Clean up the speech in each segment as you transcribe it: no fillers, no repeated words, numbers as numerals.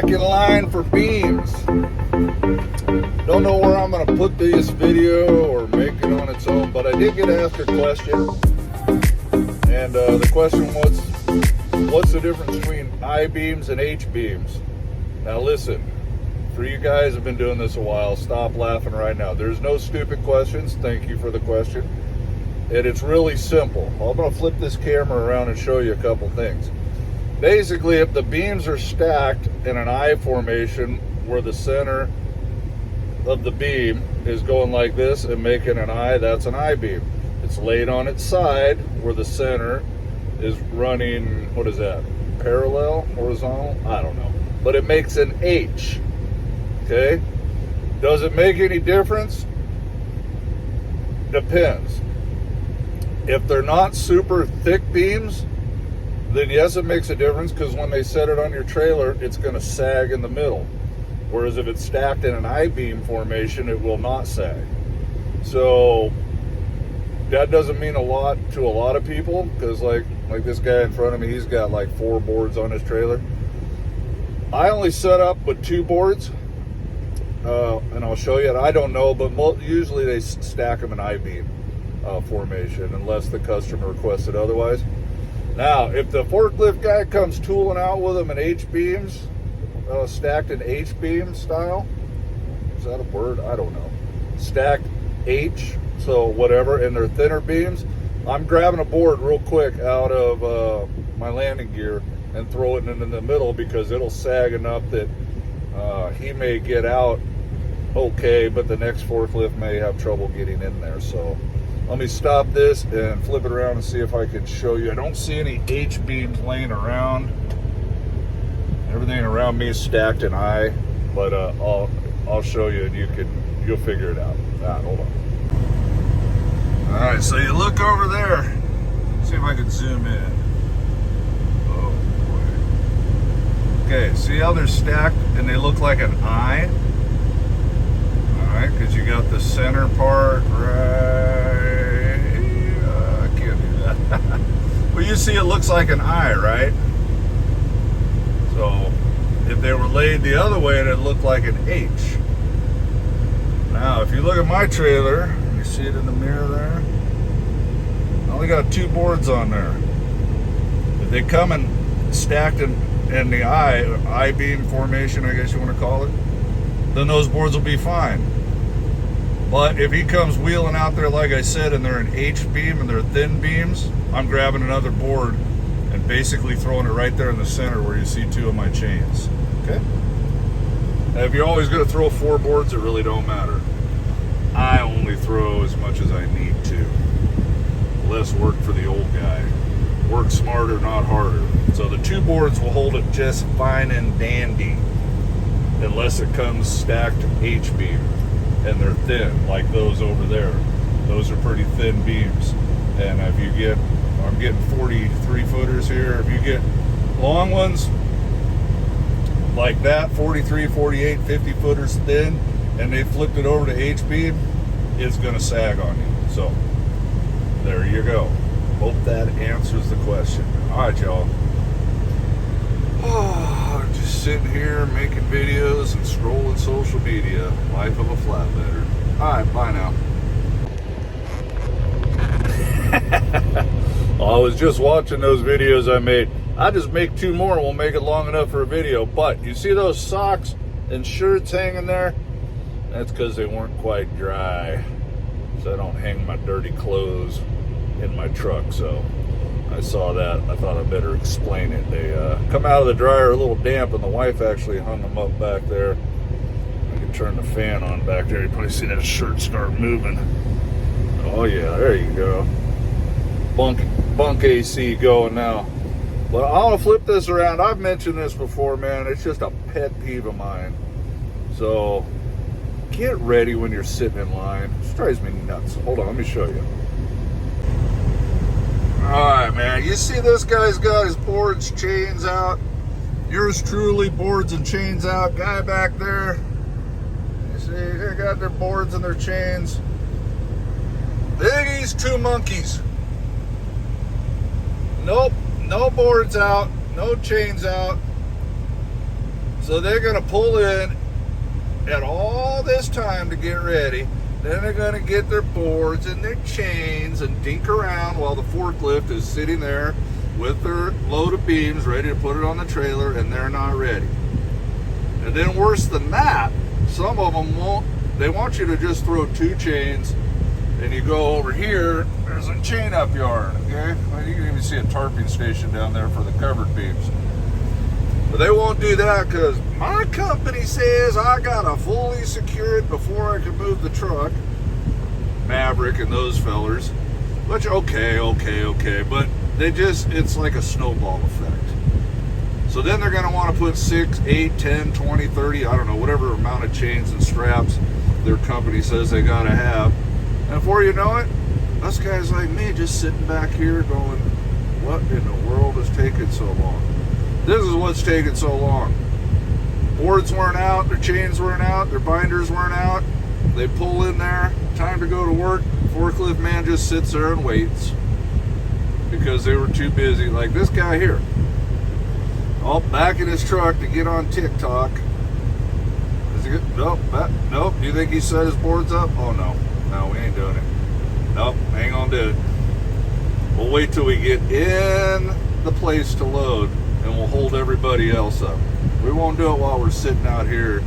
making line for beams. Don't know where I'm going to put this video or make it on its own, but I did get asked a question. And the question was, what's the difference between I-beams and H-beams? Now listen, for you guys who have been doing this a while, stop laughing right now. There's no stupid questions. Thank you for the question. And it's really simple. I'm going to flip this camera around and show you a couple things. Basically, if the beams are stacked in an I formation where the center of the beam is going like this and making an I, that's an I-beam. It's laid on its side where the center is running, what is that? Parallel, horizontal? I don't know. But it makes an H. Okay? Does it make any difference? Depends. If they're not super thick beams, then yes, it makes a difference, because when they set it on your trailer, it's going to sag in the middle. Whereas if it's stacked in an I-beam formation, it will not sag. So that doesn't mean a lot to a lot of people, because like this guy in front of me, he's got like 4 boards on his trailer. I only set up with 2 boards, and I'll show you. I don't know, but usually they stack them in I-beam formation, unless the customer requested otherwise. Now, if the forklift guy comes tooling out with them in H-beams, stacked in H-beam style, is that a word? I don't know. Stacked H, so whatever, and they're thinner beams, I'm grabbing a board real quick out of my landing gear and throwing it in the middle, because it'll sag enough that he may get out okay, but the next forklift may have trouble getting in there. So let me stop this and flip it around and see if I can show you. I don't see any H-beams laying around. Everything around me is stacked in I, but I'll show you, and you'll figure it out. Hold on. All right, so you look over there. See if I can zoom in. Oh boy. Okay, see how they're stacked and they look like an I? All right, because you got the center part right. I can't do that. Well, you see it looks like an I, right? So if they were laid the other way, it'd look like an H. Now, if you look at my trailer, you see it in the mirror there? I only got 2 boards on there. If they come and stacked in the I-beam formation, I guess you want to call it, then those boards will be fine. But if he comes wheeling out there, like I said, and they're an H-beam and they're thin beams, I'm grabbing another board and basically throwing it right there in the center where you see 2 of my chains. Okay? Now, if you're always going to throw 4 boards, it really don't matter. I only throw as much as I need to. Less work for the old guy. Work smarter, not harder. So the 2 boards will hold it just fine and dandy, unless it comes stacked H-beam and they're thin, like those over there. Those are pretty thin beams. And if you get, I'm getting 43 footers here. If you get long ones like that, 43, 48, 50 footers thin, and they flipped it over to H-beam, it's gonna sag on you. So there you go. Hope that answers the question. All right, y'all. Oh, just sitting here making videos and scrolling social media. Life of a flatbedder. All right, bye now. I was just watching those videos I made. I just make 2 more and we'll make it long enough for a video. But you see those socks and shirts hanging there? That's because they weren't quite dry. So I don't hang my dirty clothes in my truck. So I saw that. I thought I'd better explain it. They come out of the dryer a little damp, and the wife actually hung them up back there. I can turn the fan on back there. You probably see that shirt start moving. Oh yeah, there you go. Bunk AC going now. But I want to flip this around. I've mentioned this before, man. It's just a pet peeve of mine. So get ready when you're sitting in line. This drives me nuts. Hold on, let me show you. Alright, man. You see this guy's got his boards, chains out. Yours truly, boards and chains out. Guy back there. You see, they got their boards and their chains. Biggie's 2 monkeys. Nope, no boards out, no chains out. So they're going to pull in at all this time to get ready. Then they're going to get their boards and their chains and dink around while the forklift is sitting there with their load of beams ready to put it on the trailer, and they're not ready. And then worse than that, some of them won't. They want you to just throw 2 chains, and you go over here, there's a chain up yard, okay? Well, you can even see a tarping station down there for the covered beams. But they won't do that because my company says I gotta fully secure it before I can move the truck. Maverick and those fellers. Which, okay. But they just, it's like a snowball effect. So then they're gonna want to put 6, 8, 10, 20, 30, I don't know, whatever amount of chains and straps their company says they gotta have. And before you know it, us guys like me just sitting back here going, what in the world is taking so long? This is what's taking so long. Boards weren't out, their chains weren't out, their binders weren't out. They pull in there, time to go to work. Forklift man just sits there and waits because they were too busy. Like this guy here, all back in his truck to get on TikTok. Is he good? Nope. Nope. You think he set his boards up? Oh no, we ain't doing it. Nope, ain't gonna do it. We'll wait till we get in the place to load, and we'll hold everybody else up. We won't do it while we're sitting out here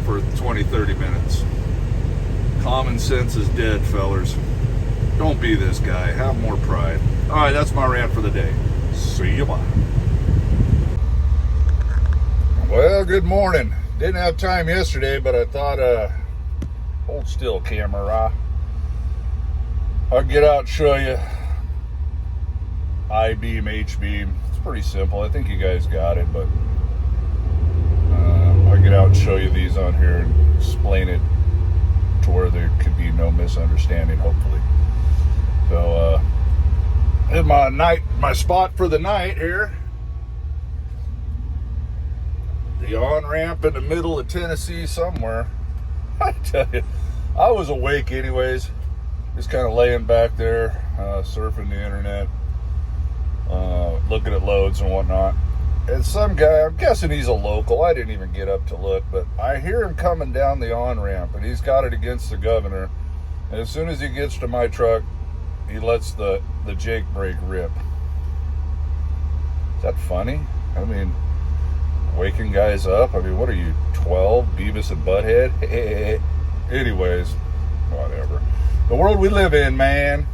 for 20, 30 minutes. Common sense is dead, fellers. Don't be this guy. Have more pride. All right, that's my rant for the day. See you, bye. Well, good morning. Didn't have time yesterday, but I thought, hold still, camera. I'll get out and show you I-beam, H-beam. It's pretty simple. I think you guys got it, but I'll get out and show you these on here and explain it to where there could be no misunderstanding, hopefully. So, in my spot for the night here, the on-ramp in the middle of Tennessee somewhere. I tell you, I was awake anyways, just kind of laying back there, surfing the internet, looking at loads and whatnot. And some guy, I'm guessing he's a local, I didn't even get up to look, but I hear him coming down the on-ramp, and he's got it against the governor. And as soon as he gets to my truck, he lets the Jake brake rip. Is that funny? I mean, waking guys up? I mean, what are you, 12? Beavis and Butthead? Anyways, whatever. The world we live in, man.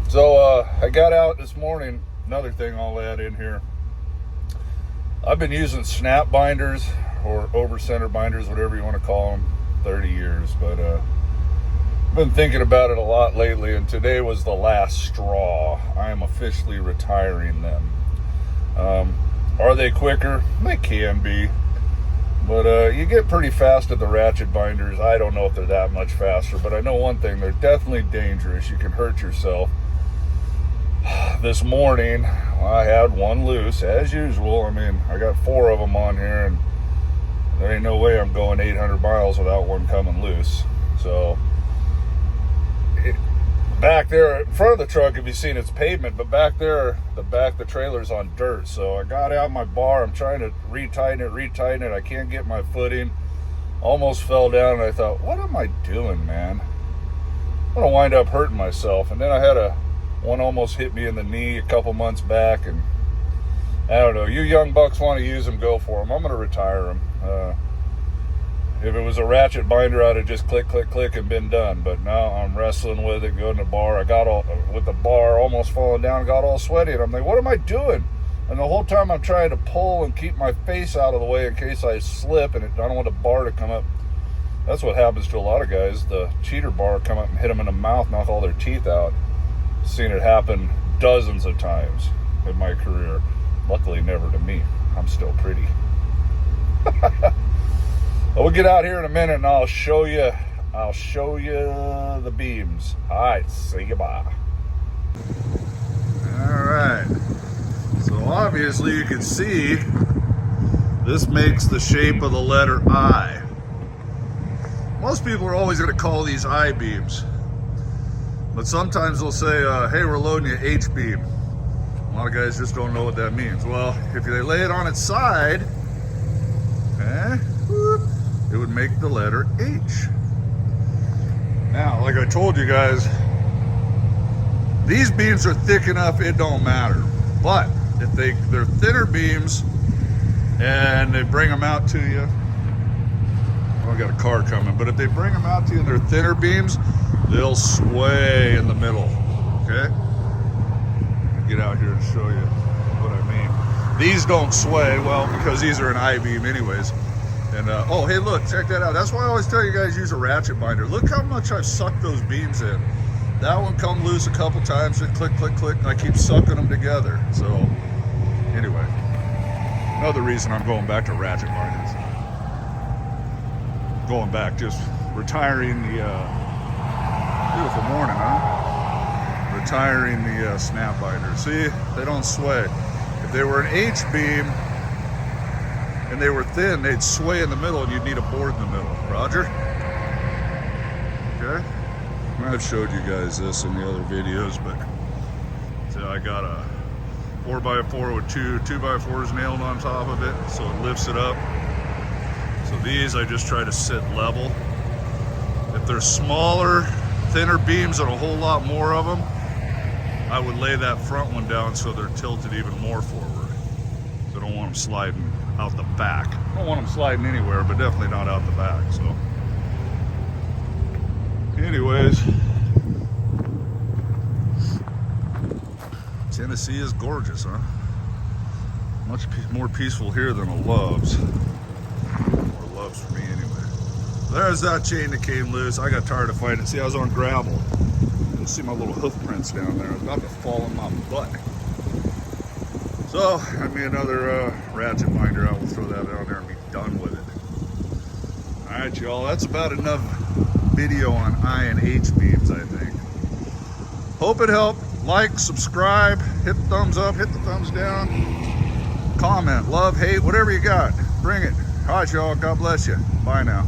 So, I got out this morning. Another thing I'll add in here. I've been using snap binders or over center binders, whatever you want to call them, 30 years. But I've been thinking about it a lot lately, and today was the last straw. I am officially retiring them. Are they quicker? They can be. But you get pretty fast at the ratchet binders. I don't know if they're that much faster, but I know one thing. They're definitely dangerous. You can hurt yourself. This morning, I had one loose, as usual. I mean, I got 4 of them on here, and there ain't no way I'm going 800 miles without one coming loose. So, back there in front of the truck, if you've seen, it's pavement, but back there, the trailer's on dirt. So I got out my bar. I'm trying to retighten it. I can't get my footing. Almost fell down, and I thought, what am I doing, man? I'm going to wind up hurting myself. And then I had one almost hit me in the knee a couple months back, and I don't know. You young bucks want to use them, go for them. I'm going to retire them. If it was a ratchet binder, I'd have just click, and been done. But now I'm wrestling with it, going to the bar. I got all, with the bar almost falling down, got all sweaty. And I'm like, what am I doing? And the whole time I'm trying to pull and keep my face out of the way in case I slip, and I don't want the bar to come up. That's what happens to a lot of guys. The cheater bar come up and hit them in the mouth, knock all their teeth out. Seen it happen dozens of times in my career. Luckily, never to me. I'm still pretty. We'll get out here in a minute, and I'll show you the beams. All right, see you, bye. All right. So obviously you can see this makes the shape of the letter I. Most people are always going to call these I beams, but sometimes they'll say, hey, we're loading you H beam. A lot of guys just don't know what that means. Well, if they lay it on its side, okay, it would make the letter H. Now, like I told you guys, these beams are thick enough, it don't matter. But if they're thinner beams and they bring them out to you, oh, I got a car coming, but if they bring them out to you and they're thinner beams, they'll sway in the middle, okay? Get out here and show you what I mean. These don't sway, well, because these are an I-beam anyways. And, oh, hey, look, check that out. That's why I always tell you guys use a ratchet binder. Look how much I've sucked those beams in. That one come loose a couple times, and click, click, click, and I keep sucking them together. So, anyway, another reason I'm going back to ratchet binders. Going back, just retiring the, beautiful morning, huh? Retiring the snap binder. See, they don't sway. If they were an H-beam and they were thin, they'd sway in the middle and you'd need a board in the middle. Roger? Okay? I've showed you guys this in the other videos, but so I got a 4x4 with two 2x4s nailed on top of it, so it lifts it up. So these I just try to sit level. If they're smaller, thinner beams and a whole lot more of them, I would lay that front one down so they're tilted even more forward. So I don't want them sliding out the back. I don't want them sliding anywhere, but definitely not out the back. So anyways, Tennessee is gorgeous, huh? Much more peaceful here than a Love's. Or Love's for me anyway. There's that chain that came loose. I got tired of fighting it. See, I was on gravel. You see my little hoof prints down there. I was about to fall on my butt. So, I mean, another ratchet binder. I will throw that down there and be done with it. All right, y'all. That's about enough video on I and H beams, I think. Hope it helped. Like, subscribe, hit the thumbs up, hit the thumbs down, comment, love, hate, whatever you got, bring it. All right, y'all, God bless you. Bye now.